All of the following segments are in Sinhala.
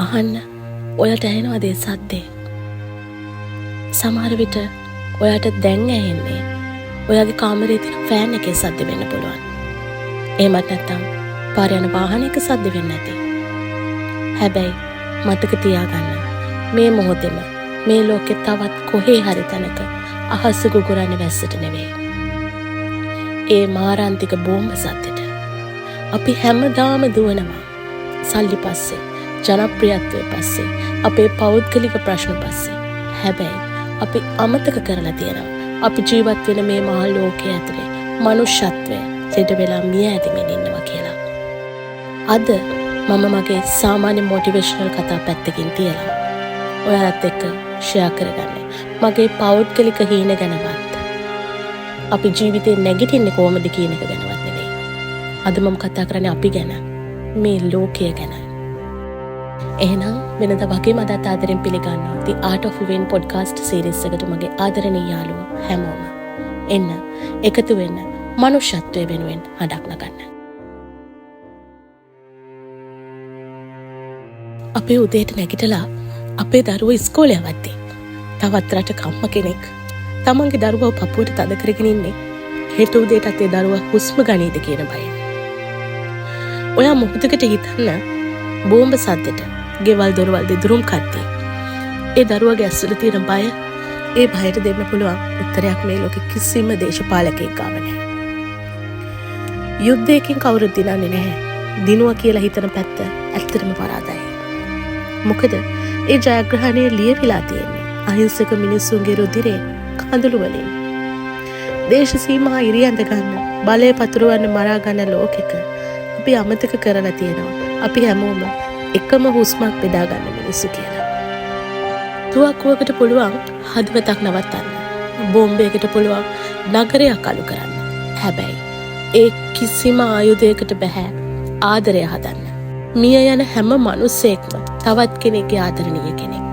අහන්න ඔයාට ඇහෙනවද ඒ සද්දේ? සමහර විට ඔයාට දැන් ඇහෙන්නේ ඔයාගේ කාමරේ තියෙන ෆෑන් එකේ සද්ද වෙන්න පුළුවන්. එහෙමත් නැත්නම් පාර යන වාහනයක සද්ද වෙන්න ඇති. හැබැයි මතක තියාගන්න මේ මොහොතේම මේ ලෝකේ තවත් කොහේ හරි තැනක අහස ගුගුරන්නේ වැස්සට නෙවෙයි. ඒ මාරාන්තික බෝම්බ සද්දෙට. අපි හැමදාම දුවනවා. සල්ලි පස්සේ, ජනප්‍රියත්වයේ පස්සේ, අපේ පෞද්ගලික ප්‍රශ්න පස්සේ. හැබැයි අපි අමතක කරලා තියෙනවා අපි ජීවත් වෙන මේ මහ ලෝකයේ ඇතුලේ මනුෂ්‍යත්වය සිට වෙලා මිය ඇතිමින් ඉන්නවා කියලා. අද මම මගේ සාමාන්‍ය මොටිවේෂනල් කතා පැත්තකින් තියලා ඔයාලත් එක්ක ෂෙයා කරගන්නේ මගේ පෞද්ගලික හීන ගැනවත්. අපි ජීවිතේ නැගිටින්නේ කොහොමද කියන එක ගැනවත් නෙවෙයි. අද මම කතා කරන්නේ අපි ගැන, මේ ලෝකය ගැන. එහෙනම් වෙනද වගේම අදත් ආදරෙන් පිළිගන්නවා The Art of Living podcast series එකට මගේ ආදරණීය යාළුවෝ හැමෝම. එන්න එකතු වෙන්න මනුෂ්‍යත්වය වෙනුවෙන් හඬක් නගන්න. අපේ උදේට නැගිටලා අපේ දරුවෝ ඉස්කෝලේ යවද්දී තවත් රටක අම්මා කෙනෙක් තමන්ගේ දරුවව පපුවට තද කරගෙන ඉන්නේ හෙට උදේටත් ඒ දරුවා හුස්ම ගනීද කියන බයෙන්. ඔයා මොහොතකට හිතන්න බෝම්බ සද්දෙට ගෙවල් දොරවල් දෙදුරුම් කද්දී ඒ දරුවගේ ඇස්වල තියෙන බය, ඒ බයට දෙන්න පුළුවන් උත්තරයක් මේ ලෝකෙ කිසිම දේශපාලකයෙක් ගාව නැහැ. යුද්ධයකින් කවුරුත් දිනන්නේ නැහැ. දිනුවා කියලා හිතන පැත්ත ඇත්තටම පරාදයි. මොකද ඒ ජයග්‍රහණය ලියවිලා තියෙන්නේ අහිංසක මිනිස්සුන්ගේ රුධිරේ කඳුළු වලින්. දේශ සීමා ඉරියඳ ගන්න, බලය පතුරවන්න මරා ගන්න ලෝකෙක අපි අමතක කරලා තියෙනවා අපි හැමෝම එකම හුස්මක් බෙදා ගන්න මිනිස්සු කියලා. තුවක්කුවකට පුළුවන් හදවතක් නවත්තන්න. බෝම්බයකට පුළුවන් නගරයක් අලු කරන්න. හැබැයි ඒ කිසිම ආයුධයකට බෑ ආදරය හදන්න. මිය යන හැම මිනිස්සෙක්ම තවත් කෙනෙක්ගේ ආදරණීය කෙනෙක්.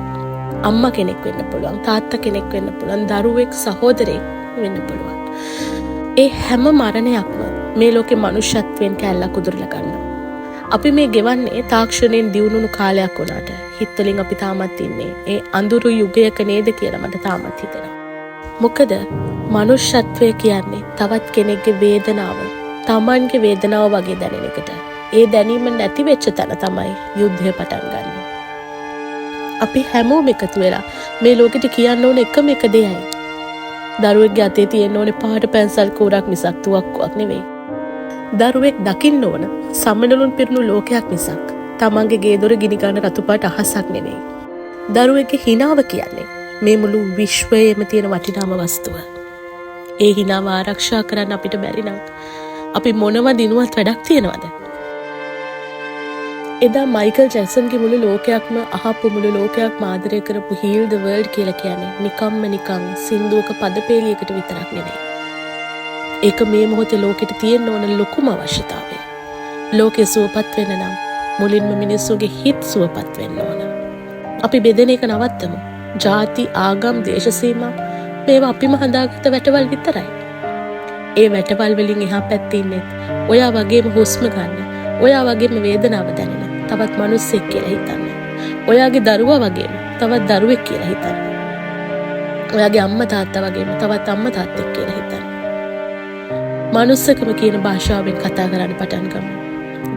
අම්මා කෙනෙක් වෙන්න පුළුවන්, තාත්තා කෙනෙක් වෙන්න පුළුවන්, දරුවෙක්, සහෝදරයෙක් වෙන්න පුළුවන්. ඒ හැම මරණයක්ම මේ ලෝකේ මනුෂ්‍යත්වයෙන් කැල්ලක් උදුරලා ගන්නවා. අපි මේ ගෙවන්නේ තාක්ෂණයෙන් දියුණුණු කාලයක් වුණාට හිතවලින් අපි තාමත් ඉන්නේ ඒ අඳුරු යුගයක නේද කියලා මට තාමත් හිතෙනවා. මොකද මනුෂ්‍යත්වය කියන්නේ තවත් කෙනෙක්ගේ වේදනාව තමන්ගේ වේදනාව වගේ දැනෙන එකට. ඒ දැනීම නැති වෙච්ච තැන තමයි යුද්ධය පටන් ගන්න. අපි හැමෝම එකතු වෙලා මේ ලෝකෙට කියන්න ඕන එකම එක දෙයයි. දරුවෙක්ගේ අතේ තියෙන්න ඕනේ පාට පැන්සල් කෝරක් මිසක් තුවක්කුවක් නෙවෙයි. දරුවෙක් දකින්න ඕන සමනලුන් පිරුණු ලෝකයක් මිසක් තමන්ගේ ගේ දොර ගිනි ගන්න රතුපාට අහසක් නෙවෙයි. දරුවෙක්ගේ හිනාව කියන්නේ මේ මුළු විශ්වයේම තියෙන වටිනාම වස්තුව. ඒ හිනාව ආරක්ෂා කරන්න අපිට බැරි නම් අපි මොනව දිනුවත් වැඩක් තියනවද? එදා මයිකල් ජැක්සන්ගේ මුළු ලෝකයක්ම අහපු මුළු ලෝකයක්ම ආදරය කරපු Heal the World කියලා කියන්නේ නිකන් සින්දුවක පදපේලියකට විතරක් නෙවෙයි. ඒක මේ මොහොතේ ලෝකෙට තියෙන්න ඕන ලොකුම අවශ්‍යතාවය. ලෝකෙ සුවපත් වෙන්න නම් මුලින්ම මිනිස්සුගේ හිත් සුවපත් වෙන්න ඕන. අපි බෙදෙන එක නවත්තමු. ජාති, ආගම්, දේශ සීමා මේවා අපිම හදාගත්ත වැටවල් විතරයි. ඒ වැටවල් වලින් එහා පැත්තේ ඉන්නේ ඔයා වගේම හුස්ම ගන්න, ඔයා වගේම වේදනාව දැනෙන තවත් මිනිස්සෙක් කියලා හිතන්න. ඔයාගේ දරුවා වගේම තවත් දරුවෙක් කියලා හිතන්න. ඔයාගේ අම්මා තාත්තා වගේම තවත් අම්මා තාත්තෙක් කියලා හිතන්න. මනුස්සකම කියන භාෂාවෙන් කතා කරන්න පටන් ගමු.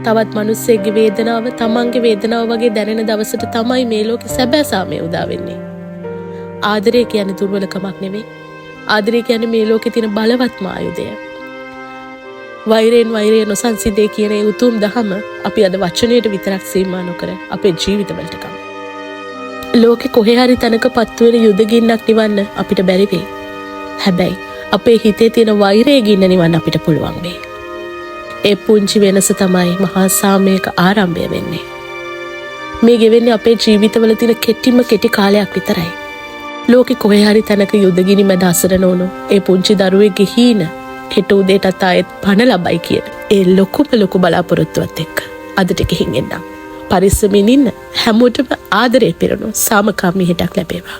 තවත් මිනිස්සෙක්ගේ වේදනාව තමන්ගේ වේදනාව වගේ දැනෙන දවසට තමයි මේ ලෝකේ සැබෑ සාමය උදා වෙන්නේ. ආදරය කියන්නේ දුර්වලකමක් නෙවෙයි. ආදරය කියන්නේ මේ ලෝකේ තියෙන බලවත්ම ආයුධය. වෛරයෙන් වෛරය නොසන්සිදේ කියන ඒ උතුම් දහම අපි අද වචනයට විතරක් සීමා නොකර අපේ ජීවිතවලට ගමු. ලෝකේ කොහේ හරි තැනකපත් වෙන යුද ගින්නක් නිවන්න අපිට බැරි වෙයි. හැබැයි අපේ හිතේ තියෙන වෛරයේ ගින්න නිවන්න අපිට පුළුවන් වෙයි. ඒ පුංචි වෙනස තමයි මහා සාමයක ආරම්භය වෙන්නේ. මේ ගෙවෙන්නේ අපේ ජීවිතවල තියෙන කෙටි කාලයක් විතරයි. ලෝකේ කොහේ හරි තැනක යුද ගිනි මැද අසරණ වුණු ඒ පුංචි දරුවෙක්ගේ හීන හෙට උදේටත් ආයෙත් පණ ලබයි කියන ඒ ලොකු බලාපොරොත්තුවත් එක්ක අදට ගිහින් එන්නම්. පරිස්සමින් ඉන්න හැමෝටම ආදරේ පිරුණු සාමකාමී හෙටක් ලැබේවා.